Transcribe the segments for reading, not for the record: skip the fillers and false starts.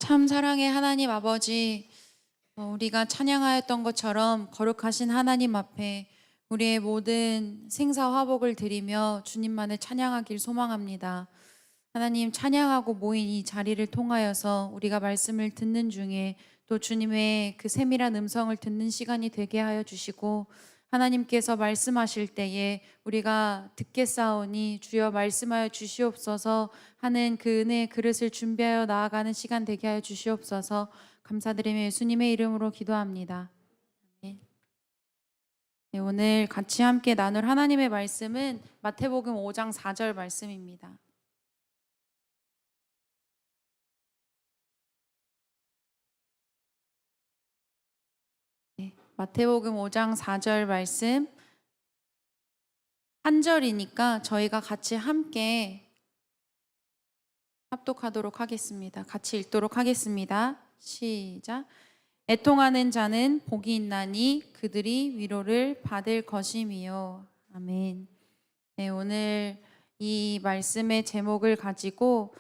참 사랑의 하나님 아버지, 우리가 찬양하였던 것처럼 거룩하신 하나님 앞에 우리의 모든 생사화복을 드리며 주님만을 찬양하길 소망합니다. 하나님, 찬양하고 모인 이 자리를 통하여서 우리가 말씀을 듣는 중에 또 주님의 그 세밀한 음성을 듣는 시간이 되게 하여 주시고, 하나님께서 말씀하실 때에 우리가 듣겠사오니 주여 말씀하여 주시옵소서 하는 그 은혜의 그릇을 준비하여 나아가는 시간 되게 하여 주시옵소서. 감사드리며 예수님의 이름으로 기도합니다. 아멘. 네, 오늘 같이 함께 나눌 하나님의 말씀은 마태복음 5장 4절 말씀입니다. 네, 마태복음 5장 4절 말씀 한 절이니까 저희가 같이 함께 합독하도록 하겠습니다. 같이 읽도록 하겠습니다. 시작. 애통하는 자는 복이 있나니 그들이 위로를 받을 것임이요. 아멘. 네, 오늘 이 말씀의 제목을 가지고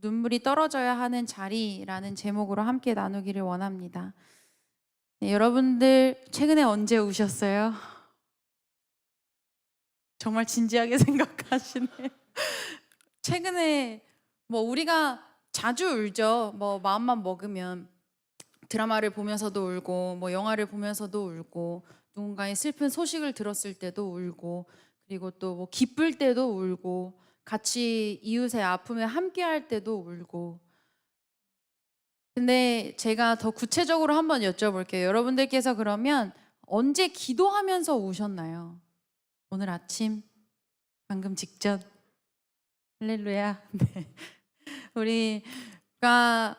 눈물이 떨어져야 하는 자리라는 제목으로 함께 나누기를 원합니다. 네, 여러분들 최근에 언제 우셨어요? 정말 진지하게 생각하시네요. 최근에 우리가 자주 울죠. 마음만 먹으면 드라마를 보면서도 울고 영화를 보면서도 울고 누군가의 슬픈 소식을 들었을 때도 울고, 그리고 또 기쁠 때도 울고, 같이 이웃의 아픔에 함께 할 때도 울고. 근데 제가 더 구체적으로 한번 여쭤볼게요. 여러분들께서 그러면 언제 기도하면서 우셨나요? 오늘 아침? 방금 직전? 할렐루야. 네. 우리가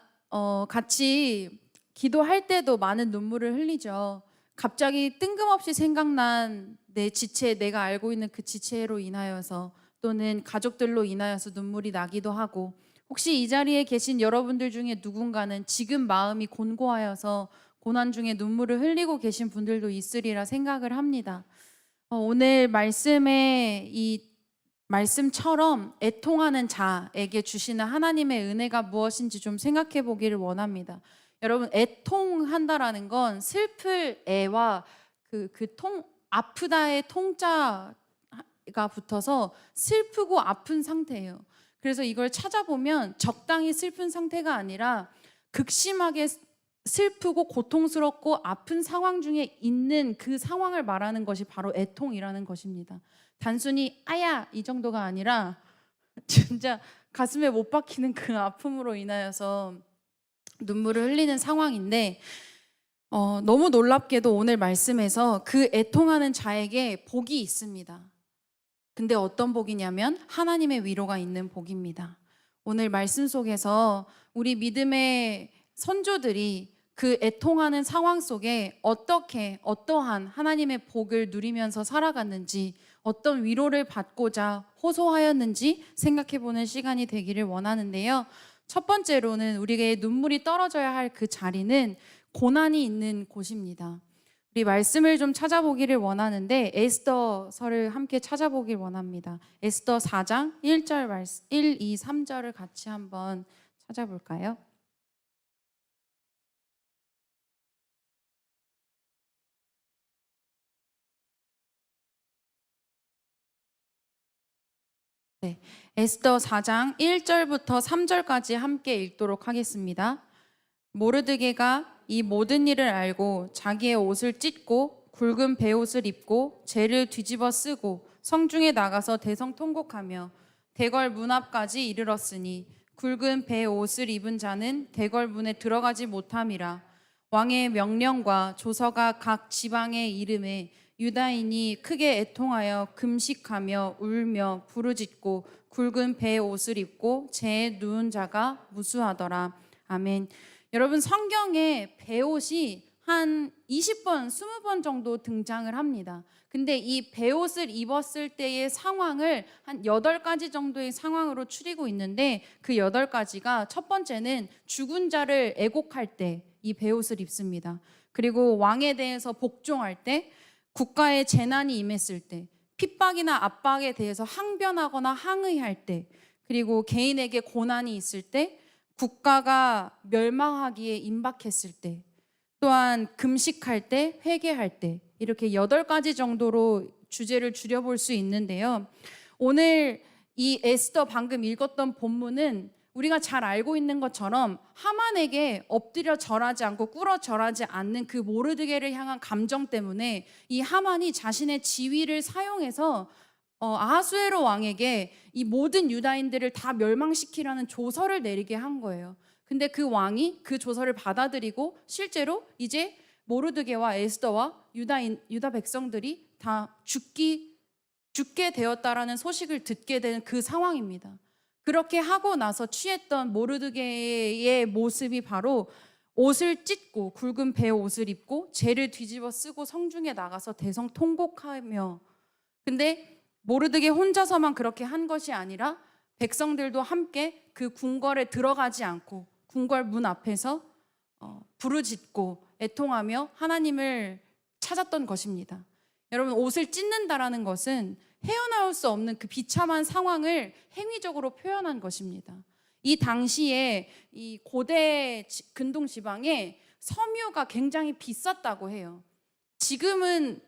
같이 기도할 때도 많은 눈물을 흘리죠. 갑자기 뜬금없이 생각난 내 지체, 내가 알고 있는 그 지체로 인하여서, 또는 가족들로 인하여서 눈물이 나기도 하고, 혹시 이 자리에 계신 여러분들 중에 누군가는 지금 마음이 곤고하여서 고난 중에 눈물을 흘리고 계신 분들도 있으리라 생각을 합니다. 오늘 말씀의 이 말씀처럼 애통하는 자에게 주시는 하나님의 은혜가 무엇인지 좀 생각해 보기를 원합니다. 여러분, 애통한다라는 건 슬플 애와 아프다의 통자가 붙어서 슬프고 아픈 상태예요. 그래서 이걸 찾아보면 적당히 슬픈 상태가 아니라 극심하게 슬프고 고통스럽고 아픈 상황 중에 있는 그 상황을 말하는 것이 바로 애통이라는 것입니다. 단순히 아야 이 정도가 아니라 진짜 가슴에 못 박히는 그 아픔으로 인하여서 눈물을 흘리는 상황인데, 너무 놀랍게도 오늘 말씀에서 그 애통하는 자에게 복이 있습니다. 근데 어떤 복이냐면 하나님의 위로가 있는 복입니다. 오늘 말씀 속에서 우리 믿음의 선조들이 그 애통하는 상황 속에 어떠한 하나님의 복을 누리면서 살아갔는지, 어떤 위로를 받고자 호소하였는지 생각해보는 시간이 되기를 원하는데요. 첫 번째로는 우리에게 눈물이 떨어져야 할 그 자리는 고난이 있는 곳입니다. 우리 말씀을 좀 찾아보기를 원하는데 에스더서를 함께 찾아보길 원합니다. 에스더 4장 1절 말씀, 1, 2, 3절을 같이 한번 찾아볼까요? 네, 에스더 4장 1절부터 3절까지 함께 읽도록 하겠습니다. 모르드게가 이 모든 일을 알고 자기의 옷을 찢고 굵은 베옷을 입고 재를 뒤집어 쓰고 성중에 나가서 대성통곡하며 대궐 문 앞까지 이르렀으니 굵은 베옷을 입은 자는 대궐 문에 들어가지 못함이라. 왕의 명령과 조서가 각 지방의 이름에 유다인이 크게 애통하여 금식하며 울며 부르짖고 굵은 베옷을 입고 재에 누운 자가 무수하더라. 아멘. 여러분, 성경에 베옷이 한 20번, 20번 정도 등장을 합니다. 근데 이 베옷을 입었을 때의 상황을 한 8가지 정도의 상황으로 추리고 있는데, 그 8가지가, 첫 번째는 죽은 자를 애곡할 때 이 베옷을 입습니다. 그리고 왕에 대해서 복종할 때, 국가에 재난이 임했을 때, 핍박이나 압박에 대해서 항변하거나 항의할 때, 그리고 개인에게 고난이 있을 때, 국가가 멸망하기에 임박했을 때, 또한 금식할 때, 회개할 때, 이렇게 8가지 정도로 주제를 줄여볼 수 있는데요. 오늘 이 에스더 방금 읽었던 본문은 우리가 잘 알고 있는 것처럼 하만에게 엎드려 절하지 않고 꿇어 절하지 않는 그 모르드게를 향한 감정 때문에 이 하만이 자신의 지위를 사용해서 아하수에로 왕에게 이 모든 유다인들을 다 멸망시키라는 조서를 내리게 한 거예요. 근데 그 왕이 그 조서를 받아들이고 실제로 이제 모르드게와 에스더와 유다 백성들이 다 죽게 되었다라는 소식을 듣게 된 그 상황입니다. 그렇게 하고 나서 취했던 모르드게의 모습이 바로 옷을 찢고 굵은 배 옷을 입고 재를 뒤집어 쓰고 성중에 나가서 대성통곡하며, 근데 모르드게 혼자서만 그렇게 한 것이 아니라 백성들도 함께 그 궁궐에 들어가지 않고 궁궐 문 앞에서 부르짖고 애통하며 하나님을 찾았던 것입니다. 여러분, 옷을 찢는다라는 것은 헤어나올 수 없는 그 비참한 상황을 행위적으로 표현한 것입니다. 이 당시에 이 고대 근동 지방에 섬유가 굉장히 비쌌다고 해요. 지금은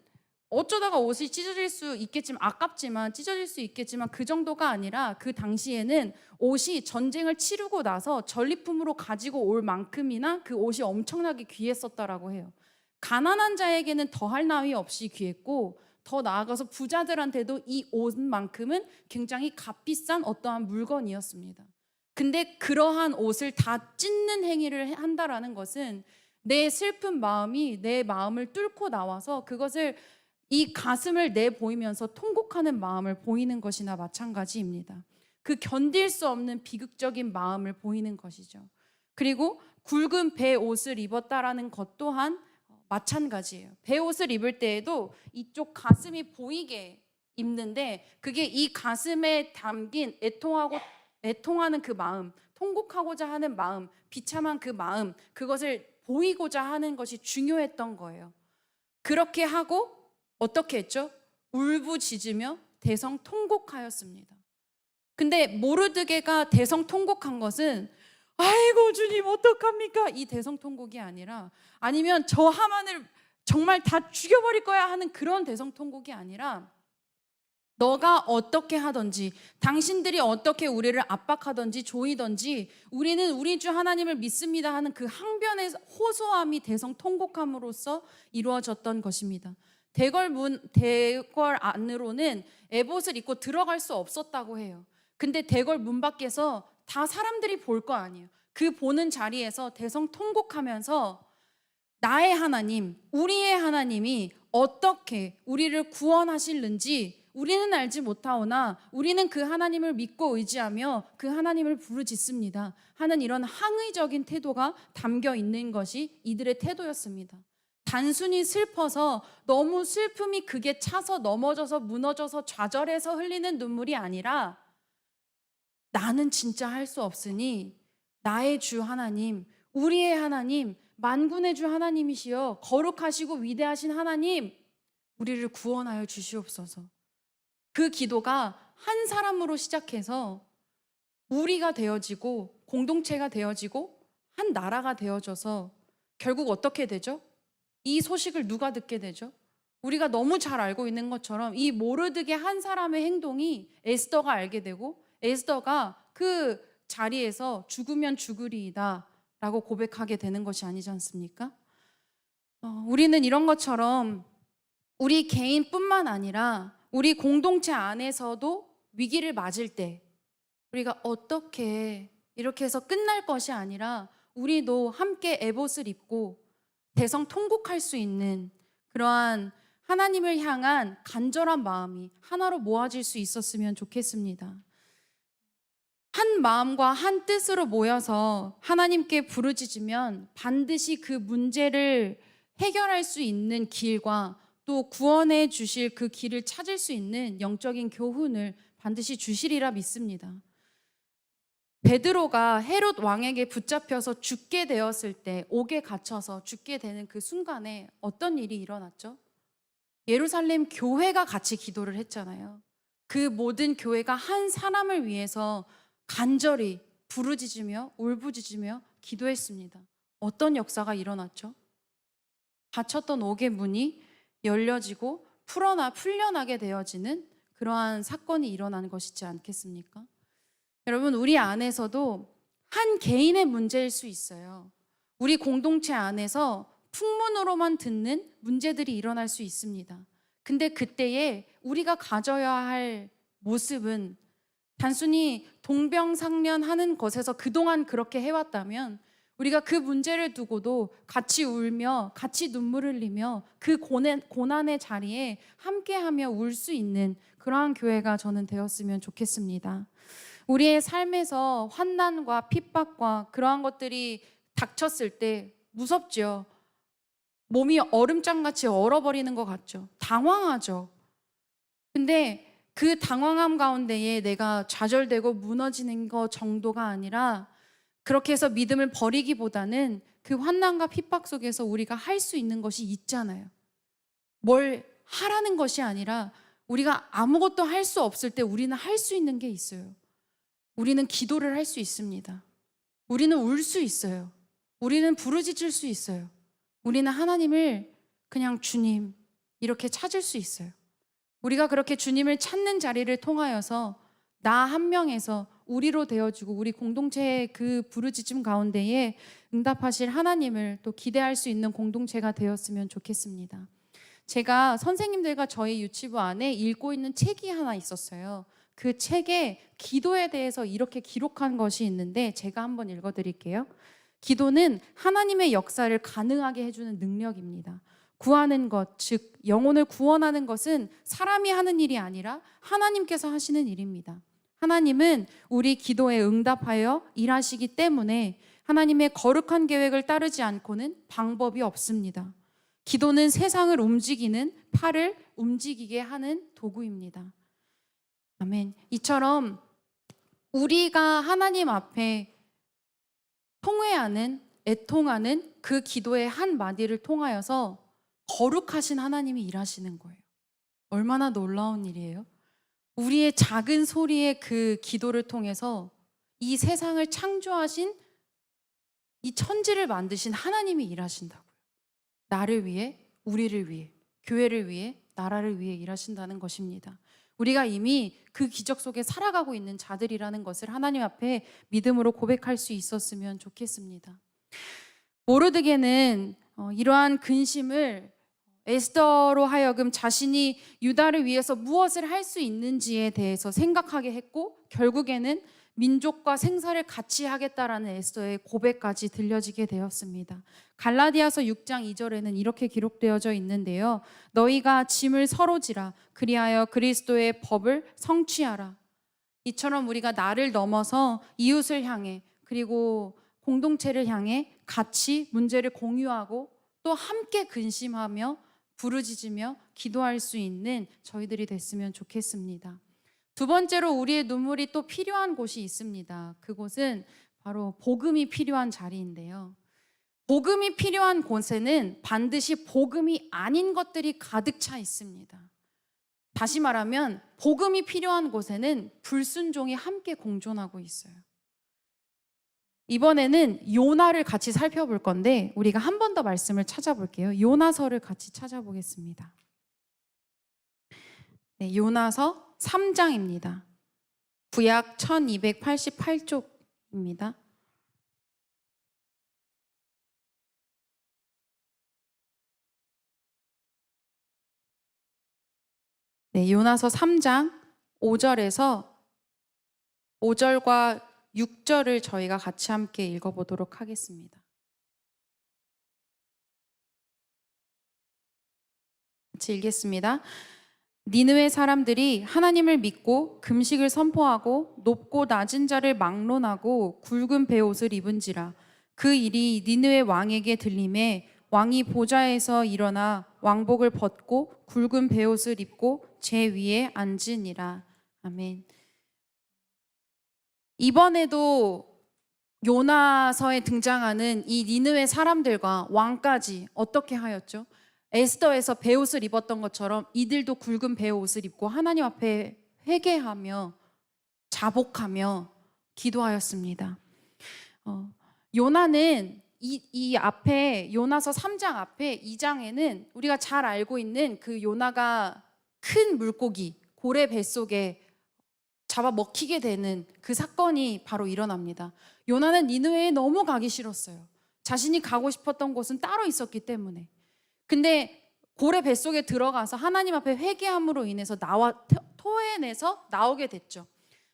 어쩌다가 옷이 찢어질 수 있겠지만, 아깝지만 찢어질 수 있겠지만 그 정도가 아니라 그 당시에는 옷이 전쟁을 치르고 나서 전리품으로 가지고 올 만큼이나 그 옷이 엄청나게 귀했었다라고 해요. 가난한 자에게는 더할 나위 없이 귀했고, 더 나아가서 부자들한테도 이 옷만큼은 굉장히 값비싼 어떠한 물건이었습니다. 근데 그러한 옷을 다 찢는 행위를 한다라는 것은 내 슬픈 마음이 내 마음을 뚫고 나와서 그것을 이 가슴을 내보이면서 통곡하는 마음을 보이는 것이나 마찬가지입니다. 그 견딜 수 없는 비극적인 마음을 보이는 것이죠. 그리고 굵은 배 옷을 입었다라는 것 또한 마찬가지예요. 배 옷을 입을 때에도 이쪽 가슴이 보이게 입는데, 그게 이 가슴에 담긴 애통하는 그 마음, 통곡하고자 하는 마음, 비참한 그 마음, 그것을 보이고자 하는 것이 중요했던 거예요. 그렇게 하고 어떻게 했죠? 울부짖으며 대성통곡하였습니다. 근데 모르드게가 대성통곡한 것은 아이고 주님 어떡합니까? 이 대성통곡이 아니라, 아니면 저 하만을 정말 다 죽여버릴 거야 하는 그런 대성통곡이 아니라, 너가 어떻게 하든지, 당신들이 어떻게 우리를 압박하든지 조이든지 우리는 우리 주 하나님을 믿습니다 하는 그 항변의 호소함이 대성통곡함으로써 이루어졌던 것입니다. 대궐 안으로는 에봇을 입고 들어갈 수 없었다고 해요. 근데 대궐 문 밖에서 다 사람들이 볼 거 아니에요. 그 보는 자리에서 대성통곡하면서 나의 하나님, 우리의 하나님이 어떻게 우리를 구원하실는지 우리는 알지 못하오나 우리는 그 하나님을 믿고 의지하며 그 하나님을 부르짖습니다 하는 이런 항의적인 태도가 담겨 있는 것이 이들의 태도였습니다. 단순히 슬퍼서 너무 슬픔이 극에 차서 넘어져서 무너져서 좌절해서 흘리는 눈물이 아니라, 나는 진짜 할 수 없으니 나의 주 하나님, 우리의 하나님, 만군의 주 하나님이시여 거룩하시고 위대하신 하나님, 우리를 구원하여 주시옵소서. 그 기도가 한 사람으로 시작해서 무리가 되어지고 공동체가 되어지고 한 나라가 되어져서 결국 어떻게 되죠? 이 소식을 누가 듣게 되죠? 우리가 너무 잘 알고 있는 것처럼 이 모르드게 한 사람의 행동이 에스더가 알게 되고, 에스더가 그 자리에서 죽으면 죽으리이다 라고 고백하게 되는 것이 아니지 않습니까? 우리는 이런 것처럼 우리 개인뿐만 아니라 우리 공동체 안에서도 위기를 맞을 때 우리가 어떻게 이렇게 해서 끝날 것이 아니라 우리도 함께 에봇을 입고 대성통곡할 수 있는 그러한 하나님을 향한 간절한 마음이 하나로 모아질 수 있었으면 좋겠습니다. 한 마음과 한 뜻으로 모여서 하나님께 부르짖으면 반드시 그 문제를 해결할 수 있는 길과 또 구원해 주실 그 길을 찾을 수 있는 영적인 교훈을 반드시 주시리라 믿습니다. 베드로가 헤롯 왕에게 붙잡혀서 죽게 되었을 때, 옥에 갇혀서 죽게 되는 그 순간에 어떤 일이 일어났죠? 예루살렘 교회가 같이 기도를 했잖아요. 그 모든 교회가 한 사람을 위해서 간절히 부르짖으며 울부짖으며 기도했습니다. 어떤 역사가 일어났죠? 닫혔던 옥의 문이 열려지고 풀려나게 되어지는 그러한 사건이 일어난 것이지 않겠습니까? 여러분, 우리 안에서도 한 개인의 문제일 수 있어요. 우리 공동체 안에서 풍문으로만 듣는 문제들이 일어날 수 있습니다. 근데 그때에 우리가 가져야 할 모습은 단순히 동병상련하는 것에서 그동안 그렇게 해왔다면 우리가 그 문제를 두고도 같이 울며 같이 눈물을 흘리며 그 고난의 자리에 함께하며 울 수 있는 그러한 교회가 저는 되었으면 좋겠습니다. 우리의 삶에서 환난과 핍박과 그러한 것들이 닥쳤을 때 무섭죠. 몸이 얼음장같이 얼어버리는 것 같죠. 당황하죠. 근데 그 당황함 가운데에 내가 좌절되고 무너지는 것 정도가 아니라 그렇게 해서 믿음을 버리기보다는 그 환난과 핍박 속에서 우리가 할 수 있는 것이 있잖아요. 뭘 하라는 것이 아니라 우리가 아무것도 할 수 없을 때 우리는 할 수 있는 게 있어요. 우리는 기도를 할 수 있습니다. 우리는 울 수 있어요. 우리는 부르짖을 수 있어요. 우리는 하나님을 그냥 주님 이렇게 찾을 수 있어요. 우리가 그렇게 주님을 찾는 자리를 통하여서 나 한 명에서 우리로 되어주고 우리 공동체의 그 부르짖음 가운데에 응답하실 하나님을 또 기대할 수 있는 공동체가 되었으면 좋겠습니다. 제가 선생님들과 저희 유치부 안에 읽고 있는 책이 하나 있었어요. 그 책에 기도에 대해서 이렇게 기록한 것이 있는데 제가 한번 읽어드릴게요. 기도는 하나님의 역사를 가능하게 해주는 능력입니다. 구하는 것, 즉 영혼을 구원하는 것은 사람이 하는 일이 아니라 하나님께서 하시는 일입니다. 하나님은 우리 기도에 응답하여 일하시기 때문에 하나님의 거룩한 계획을 따르지 않고는 방법이 없습니다. 기도는 세상을 움직이는 팔을 움직이게 하는 도구입니다. 아멘. 이처럼 우리가 하나님 앞에 통회하는, 애통하는 그 기도의 한 마디를 통하여서 거룩하신 하나님이 일하시는 거예요. 얼마나 놀라운 일이에요. 우리의 작은 소리의 그 기도를 통해서 이 세상을 창조하신 이 천지를 만드신 하나님이 일하신다고요. 나를 위해, 우리를 위해, 교회를 위해, 나라를 위해 일하신다는 것입니다. 우리가 이미 그 기적 속에 살아가고 있는 자들이라는 것을 하나님 앞에 믿음으로 고백할 수 있었으면 좋겠습니다. 모르드게는 이러한 근심을 에스더로 하여금 자신이 유다를 위해서 무엇을 할 수 있는지에 대해서 생각하게 했고 결국에는 민족과 생사를 같이 하겠다라는 에스더의 고백까지 들려지게 되었습니다. 갈라디아서 6장 2절에는 이렇게 기록되어져 있는데요. 너희가 짐을 서로 지라 그리하여 그리스도의 법을 성취하라. 이처럼 우리가 나를 넘어서 이웃을 향해 그리고 공동체를 향해 같이 문제를 공유하고 또 함께 근심하며 부르짖으며 기도할 수 있는 저희들이 됐으면 좋겠습니다. 두 번째로 우리의 눈물이 또 필요한 곳이 있습니다. 그곳은 바로 복음이 필요한 자리인데요. 복음이 필요한 곳에는 반드시 복음이 아닌 것들이 가득 차 있습니다. 다시 말하면 복음이 필요한 곳에는 불순종이 함께 공존하고 있어요. 이번에는 요나를 같이 살펴볼 건데 우리가 한 번 더 말씀을 찾아볼게요. 요나서를 같이 찾아보겠습니다. 네, 요나서 3장입니다. 구약 1288쪽입니다. 네, 요나서 3장 5절에서 5절과 6절을 저희가 같이 함께 읽어보도록 하겠습니다. 같이 읽겠습니다. 니느웨 사람들이 하나님을 믿고 금식을 선포하고 높고 낮은 자를 막론하고 굵은 베옷을 입은지라 그 일이 니느웨 왕에게 들림에 왕이 보좌에서 일어나 왕복을 벗고 굵은 베옷을 입고 제 위에 앉으니라. 아멘. 이번에도 요나서에 등장하는 이 니느웨 사람들과 왕까지 어떻게 하였죠? 에스더에서 베옷을 입었던 것처럼 이들도 굵은 베옷을 입고 하나님 앞에 회개하며 자복하며 기도하였습니다. 요나는 이 앞에 요나서 3장 앞에 2장에는 우리가 잘 알고 있는 그 요나가 큰 물고기 고래 뱃속에 잡아 먹히게 되는 그 사건이 바로 일어납니다. 요나는 니느웨에 너무 가기 싫었어요. 자신이 가고 싶었던 곳은 따로 있었기 때문에. 근데 고래 뱃속에 들어가서 하나님 앞에 회개함으로 인해서 토해내서 나오게 됐죠.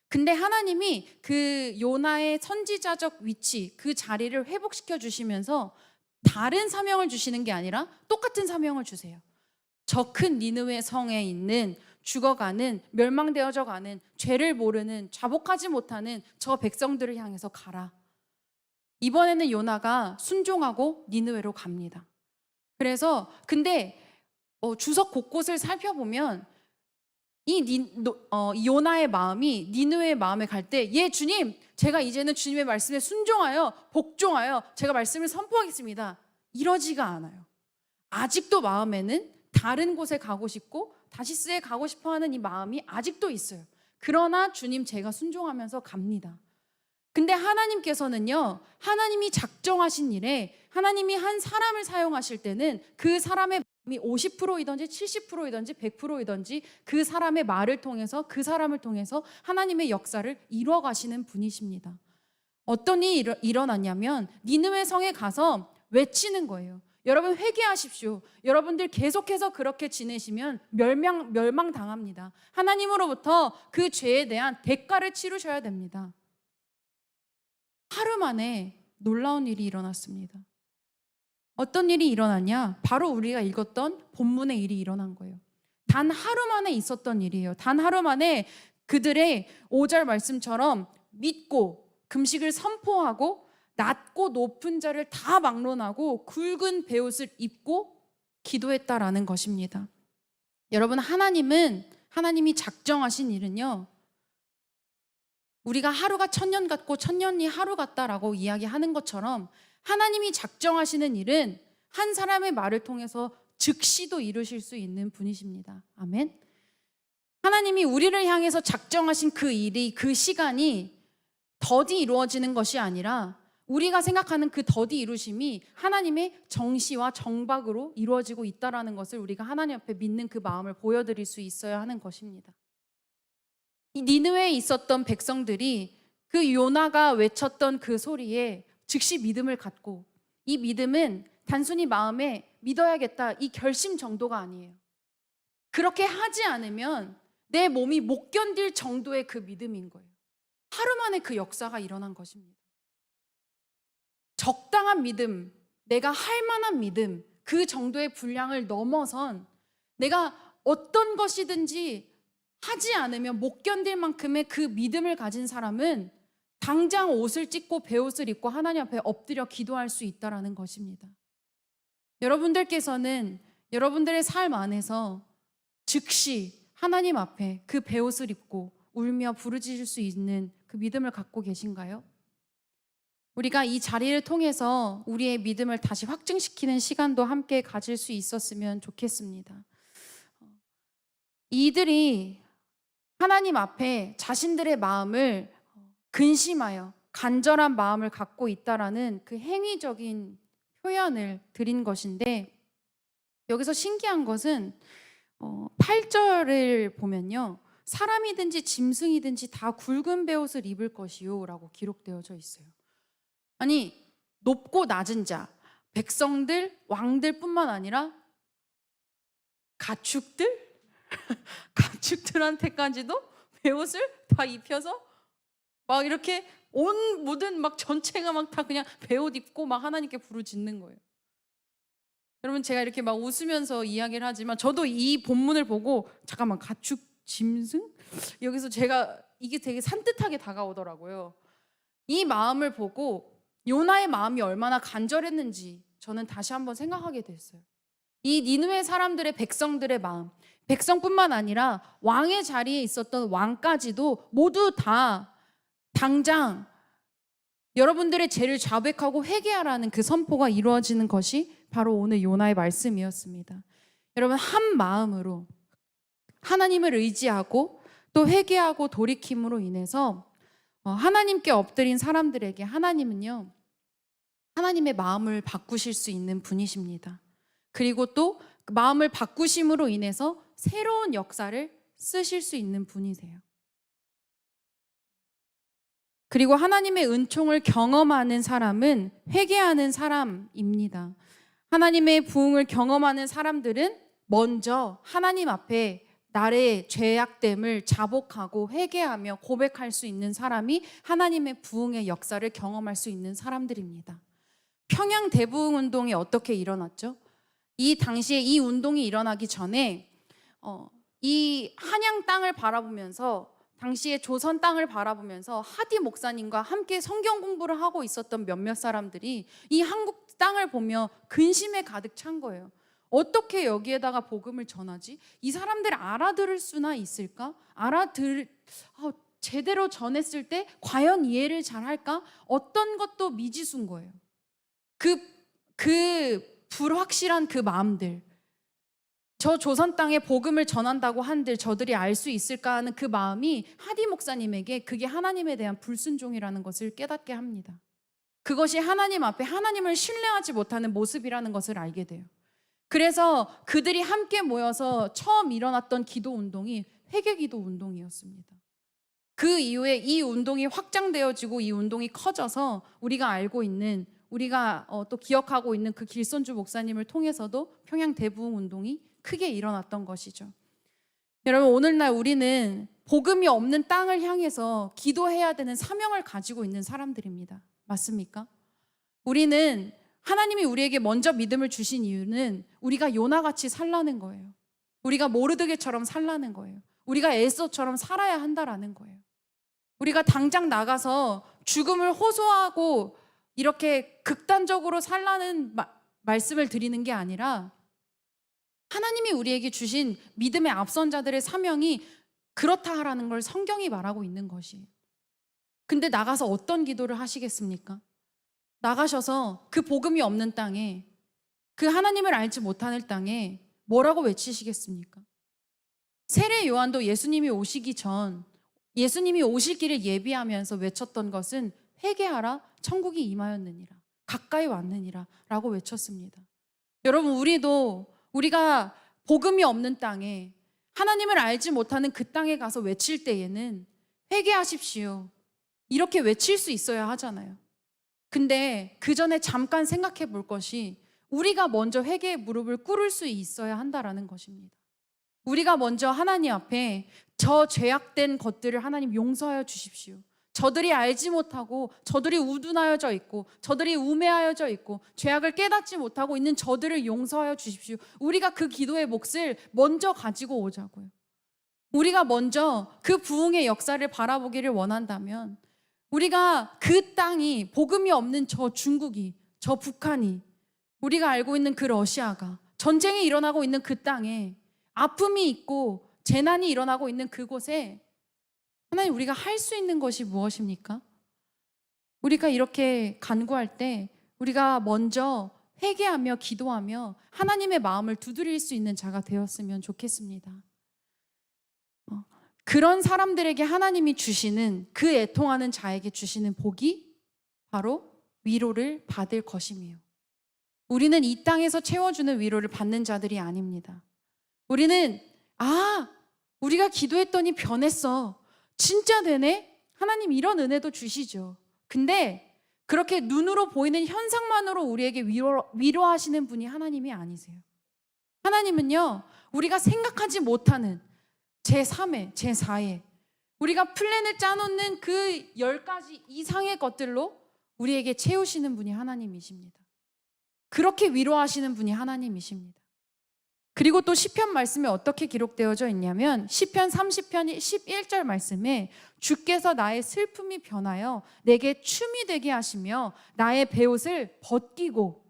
근데 하나님이 그 요나의 선지자적 위치, 그 자리를 회복시켜 주시면서 다른 사명을 주시는 게 아니라 똑같은 사명을 주세요. 저 큰 니느웨 성에 있는 죽어가는, 멸망되어져 가는, 죄를 모르는, 자복하지 못하는 저 백성들을 향해서 가라. 이번에는 요나가 순종하고 니느웨로 갑니다. 그래서 근데 주석 곳곳을 살펴보면 이 요나의 마음이 니느웨의 마음에 갈 때, 예 주님, 제가 이제는 주님의 말씀에 순종하여 복종하여 제가 말씀을 선포하겠습니다, 이러지가 않아요. 아직도 마음에는 다른 곳에 가고 싶고 다시스에 가고 싶어하는 이 마음이 아직도 있어요. 그러나 주님, 제가 순종하면서 갑니다. 근데 하나님께서는요, 하나님이 작정하신 일에 하나님이 한 사람을 사용하실 때는 그 사람의 마음이 50%이든지 70%이든지 100%이든지 그 사람의 말을 통해서, 그 사람을 통해서 하나님의 역사를 이루어 가시는 분이십니다. 어떤 일이 일어났냐면 니느웨 성에 가서 외치는 거예요. 여러분 회개하십시오. 여러분들 계속해서 그렇게 지내시면 멸망당합니다. 하나님으로부터 그 죄에 대한 대가를 치르셔야 됩니다. 하루 만에 놀라운 일이 일어났습니다. 어떤 일이 일어났냐? 바로 우리가 읽었던 본문의 일이 일어난 거예요. 단 하루 만에 있었던 일이에요. 단 하루 만에 그들의 5절 말씀처럼 믿고 금식을 선포하고 낮고 높은 자를 다 막론하고 굵은 베옷을 입고 기도했다라는 것입니다. 여러분, 하나님이 작정하신 일은요, 우리가 하루가 천년 같고 천년이 하루 같다라고 이야기하는 것처럼 하나님이 작정하시는 일은 한 사람의 말을 통해서 즉시도 이루실 수 있는 분이십니다. 아멘. 하나님이 우리를 향해서 작정하신 그 일이, 그 시간이 더디 이루어지는 것이 아니라 우리가 생각하는 그 더디 이루심이 하나님의 정시와 정박으로 이루어지고 있다는 것을 우리가 하나님 앞에 믿는 그 마음을 보여드릴 수 있어야 하는 것입니다. 이 니느웨에 있었던 백성들이 그 요나가 외쳤던 그 소리에 즉시 믿음을 갖고, 이 믿음은 단순히 마음에 믿어야겠다 이 결심 정도가 아니에요. 그렇게 하지 않으면 내 몸이 못 견딜 정도의 그 믿음인 거예요. 하루 만에 그 역사가 일어난 것입니다. 적당한 믿음, 내가 할 만한 믿음, 그 정도의 분량을 넘어선 내가 어떤 것이든지 하지 않으면 못 견딜 만큼의 그 믿음을 가진 사람은 당장 옷을 찢고 베옷을 입고 하나님 앞에 엎드려 기도할 수 있다는 것입니다. 여러분들께서는 여러분들의 삶 안에서 즉시 하나님 앞에 그 베옷을 입고 울며 부르짖을 수 있는 그 믿음을 갖고 계신가요? 우리가 이 자리를 통해서 우리의 믿음을 다시 확증시키는 시간도 함께 가질 수 있었으면 좋겠습니다. 이들이 하나님 앞에 자신들의 마음을 근심하여 간절한 마음을 갖고 있다라는 그 행위적인 표현을 드린 것인데, 여기서 신기한 것은 8절을 보면요, 사람이든지 짐승이든지 다 굵은 베옷을 입을 것이요 라고 기록되어져 있어요. 아니, 높고 낮은 자, 백성들, 왕들 뿐만 아니라 가축들? 가축들한테까지도 베옷을 다 입혀서 막 이렇게 온 모든 막 전체가 막 다 그냥 베옷 입고 막 하나님께 부르짖는 거예요. 여러분, 제가 이렇게 막 웃으면서 이야기를 하지만 저도 이 본문을 보고 잠깐만, 가축, 짐승? 여기서 제가 이게 되게 산뜻하게 다가오더라고요. 이 마음을 보고 요나의 마음이 얼마나 간절했는지 저는 다시 한번 생각하게 됐어요. 이 니느웨 사람들의, 백성들의 마음, 백성뿐만 아니라 왕의 자리에 있었던 왕까지도 모두 다 당장 여러분들의 죄를 자백하고 회개하라는 그 선포가 이루어지는 것이 바로 오늘 요나의 말씀이었습니다. 여러분, 한 마음으로 하나님을 의지하고 또 회개하고 돌이킴으로 인해서 하나님께 엎드린 사람들에게 하나님은요, 하나님의 마음을 바꾸실 수 있는 분이십니다. 그리고 또 그 마음을 바꾸심으로 인해서 새로운 역사를 쓰실 수 있는 분이세요. 그리고 하나님의 은총을 경험하는 사람은 회개하는 사람입니다. 하나님의 부흥을 경험하는 사람들은 먼저 하나님 앞에 나의 죄악됨을 자복하고 회개하며 고백할 수 있는 사람이 하나님의 부흥의 역사를 경험할 수 있는 사람들입니다. 평양 대부흥 운동이 어떻게 일어났죠? 이 당시에 이 운동이 일어나기 전에 이 한양 땅을 바라보면서, 당시에 조선 땅을 바라보면서 하디 목사님과 함께 성경 공부를 하고 있었던 몇몇 사람들이 이 한국 땅을 보며 근심에 가득 찬 거예요. 어떻게 여기에다가 복음을 전하지? 이 사람들 알아들을 수나 있을까? 제대로 전했을 때 과연 이해를 잘 할까? 어떤 것도 미지수인 거예요. 그 불확실한 그 마음들, 저 조선 땅에 복음을 전한다고 한들 저들이 알 수 있을까 하는 그 마음이 하디 목사님에게 그게 하나님에 대한 불순종이라는 것을 깨닫게 합니다. 그것이 하나님 앞에 하나님을 신뢰하지 못하는 모습이라는 것을 알게 돼요. 그래서 그들이 함께 모여서 처음 일어났던 기도 운동이 회개기도 운동이었습니다. 그 이후에 이 운동이 확장되어지고 이 운동이 커져서 우리가 알고 있는, 우리가 또 기억하고 있는 그 길손주 목사님을 통해서도 평양 대부흥 운동이 크게 일어났던 것이죠. 여러분, 오늘날 우리는 복음이 없는 땅을 향해서 기도해야 되는 사명을 가지고 있는 사람들입니다. 맞습니까? 우리는 하나님이 우리에게 먼저 믿음을 주신 이유는 우리가 요나같이 살라는 거예요. 우리가 모르드게처럼 살라는 거예요. 우리가 에스더처럼 살아야 한다라는 거예요. 우리가 당장 나가서 죽음을 호소하고 이렇게 극단적으로 살라는 말씀을 드리는 게 아니라, 하나님이 우리에게 주신 믿음의 앞선 자들의 사명이 그렇다 하라는 걸 성경이 말하고 있는 것이에요. 근데 나가서 어떤 기도를 하시겠습니까? 나가셔서 그 복음이 없는 땅에, 그 하나님을 알지 못하는 땅에 뭐라고 외치시겠습니까? 세례 요한도 예수님이 오시기 전, 예수님이 오실 길을 예비하면서 외쳤던 것은 회개하라, 천국이 임하였느니라, 가까이 왔느니라 라고 외쳤습니다. 여러분, 우리가 복음이 없는 땅에, 하나님을 알지 못하는 그 땅에 가서 외칠 때에는 회개하십시오, 이렇게 외칠 수 있어야 하잖아요. 근데 그 전에 잠깐 생각해 볼 것이, 우리가 먼저 회개의 무릎을 꿇을 수 있어야 한다라는 것입니다. 우리가 먼저 하나님 앞에 저 죄악된 것들을 하나님 용서하여 주십시오, 저들이 알지 못하고, 저들이 우둔하여져 있고, 저들이 우매하여져 있고, 죄악을 깨닫지 못하고 있는 저들을 용서하여 주십시오. 우리가 그 기도의 몫을 먼저 가지고 오자고요. 우리가 먼저 그 부흥의 역사를 바라보기를 원한다면, 우리가 그 땅이, 복음이 없는 저 중국이, 저 북한이, 우리가 알고 있는 그 러시아가, 전쟁이 일어나고 있는 그 땅에, 아픔이 있고 재난이 일어나고 있는 그곳에 하나님, 우리가 할 수 있는 것이 무엇입니까? 우리가 이렇게 간구할 때 우리가 먼저 회개하며 기도하며 하나님의 마음을 두드릴 수 있는 자가 되었으면 좋겠습니다. 그런 사람들에게 하나님이 주시는, 그 애통하는 자에게 주시는 복이 바로 위로를 받을 것이며, 우리는 이 땅에서 채워주는 위로를 받는 자들이 아닙니다. 우리는 우리가 기도했더니 변했어, 진짜 되네, 하나님 이런 은혜도 주시죠. 근데 그렇게 눈으로 보이는 현상만으로 우리에게 위로하시는 분이 하나님이 아니세요. 하나님은요, 우리가 생각하지 못하는 제3회, 제4회, 우리가 플랜을 짜놓는 그 10가지 이상의 것들로 우리에게 채우시는 분이 하나님이십니다. 그렇게 위로하시는 분이 하나님이십니다. 그리고 또 시편 말씀에 어떻게 기록되어져 있냐면, 시편 30편 11절 말씀에 주께서 나의 슬픔이 변하여 내게 춤이 되게 하시며 나의 베옷을 벗기고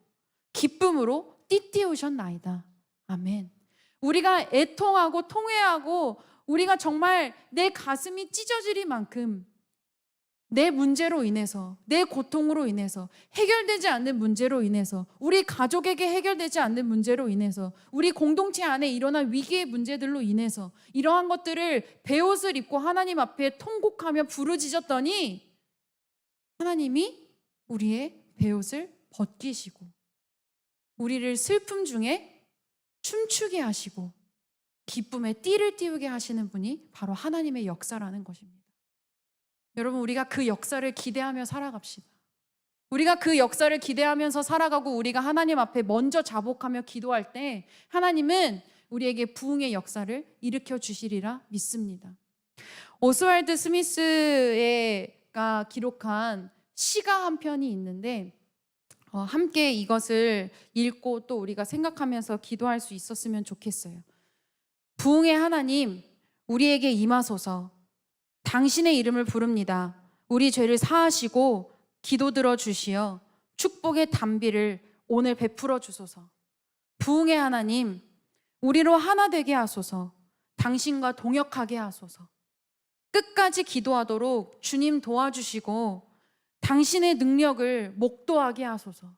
기쁨으로 띠띠우셨나이다. 아멘. 우리가 애통하고 통회하고 우리가 정말 내 가슴이 찢어질 만큼 내 문제로 인해서, 내 고통으로 인해서, 해결되지 않는 문제로 인해서, 우리 가족에게 해결되지 않는 문제로 인해서, 우리 공동체 안에 일어난 위기의 문제들로 인해서 이러한 것들을 베옷을 입고 하나님 앞에 통곡하며 부르짖었더니 하나님이 우리의 베옷을 벗기시고 우리를 슬픔 중에 춤추게 하시고 기쁨에 띠를 띄우게 하시는 분이 바로 하나님의 역사라는 것입니다. 여러분, 우리가 그 역사를 기대하며 살아갑시다. 우리가 그 역사를 기대하면서 살아가고 우리가 하나님 앞에 먼저 자복하며 기도할 때 하나님은 우리에게 부흥의 역사를 일으켜 주시리라 믿습니다. 오스왈드 스미스가 기록한 시가 한 편이 있는데 함께 이것을 읽고 또 우리가 생각하면서 기도할 수 있었으면 좋겠어요. 부흥의 하나님, 우리에게 임하소서. 당신의 이름을 부릅니다. 우리 죄를 사하시고 기도 들어 주시어 축복의 단비를 오늘 베풀어 주소서. 부흥의 하나님, 우리로 하나 되게 하소서. 당신과 동역하게 하소서. 끝까지 기도하도록 주님 도와주시고 당신의 능력을 목도하게 하소서.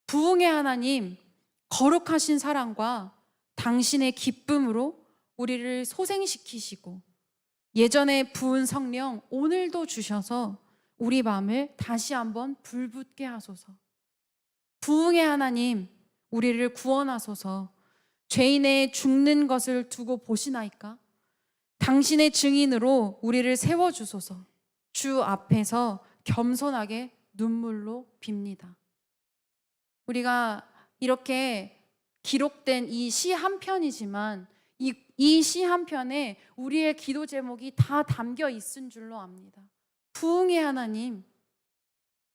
부흥의 하나님, 거룩하신 사랑과 당신의 기쁨으로 우리를 소생시키시고 예전에 부은 성령 오늘도 주셔서 우리 마음을 다시 한번 불붙게 하소서. 부흥의 하나님, 우리를 구원하소서. 죄인의 죽는 것을 두고 보시나이까? 당신의 증인으로 우리를 세워주소서. 주 앞에서 겸손하게 눈물로 빕니다. 우리가 이렇게 기록된 이 시 한 편이지만 이 시 한 편에 우리의 기도 제목이 다 담겨 있은 줄로 압니다. 부흥의 하나님,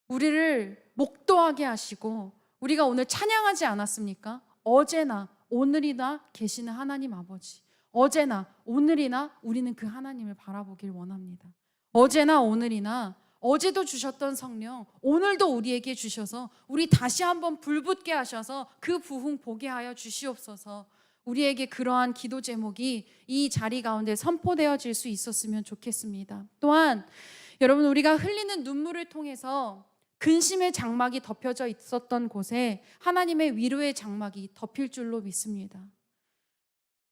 우리를 목도하게 하시고 우리가 오늘 찬양하지 않았습니까? 어제나 오늘이나 계시는 하나님 아버지, 어제나 오늘이나 우리는 그 하나님을 바라보길 원합니다. 어제나 오늘이나 어제도 주셨던 성령 오늘도 우리에게 주셔서 우리 다시 한번 불붙게 하셔서 그 부흥 보게 하여 주시옵소서. 우리에게 그러한 기도 제목이 이 자리 가운데 선포되어질 수 있었으면 좋겠습니다. 또한 여러분, 우리가 흘리는 눈물을 통해서 근심의 장막이 덮여져 있었던 곳에 하나님의 위로의 장막이 덮일 줄로 믿습니다.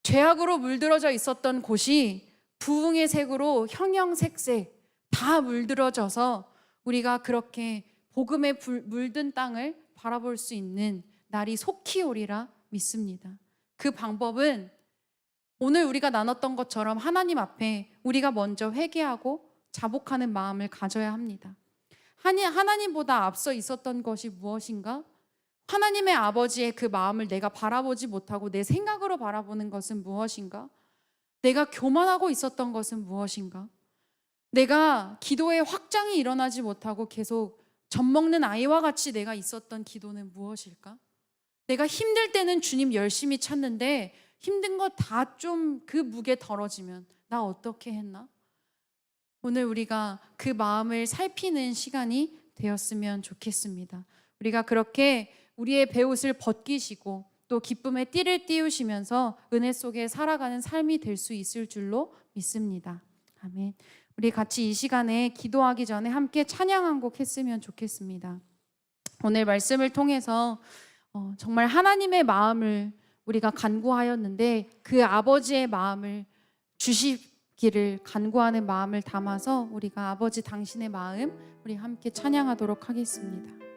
죄악으로 물들어져 있었던 곳이 부흥의 색으로 형형색색 다 물들어져서 우리가 그렇게 복음에 물든 땅을 바라볼 수 있는 날이 속히 오리라 믿습니다. 그 방법은 오늘 우리가 나눴던 것처럼 하나님 앞에 우리가 먼저 회개하고 자복하는 마음을 가져야 합니다. 하나님보다 앞서 있었던 것이 무엇인가? 하나님의 아버지의 그 마음을 내가 바라보지 못하고 내 생각으로 바라보는 것은 무엇인가? 내가 교만하고 있었던 것은 무엇인가? 내가 기도에 확장이 일어나지 못하고 계속 젖먹는 아이와 같이 내가 있었던 기도는 무엇일까? 내가 힘들 때는 주님 열심히 찾는데 힘든 거 다 좀 그 무게 덜어지면 나 어떻게 했나? 오늘 우리가 그 마음을 살피는 시간이 되었으면 좋겠습니다. 우리가 그렇게 우리의 베옷을 벗기시고 또 기쁨의 띠를 띄우시면서 은혜 속에 살아가는 삶이 될 수 있을 줄로 믿습니다. 아멘. 우리 같이 이 시간에 기도하기 전에 함께 찬양 한 곡 했으면 좋겠습니다. 오늘 말씀을 통해서 정말 하나님의 마음을 우리가 간구하였는데 그 아버지의 마음을 주시기를 간구하는 마음을 담아서 우리가 아버지 당신의 마음 우리 함께 찬양하도록 하겠습니다.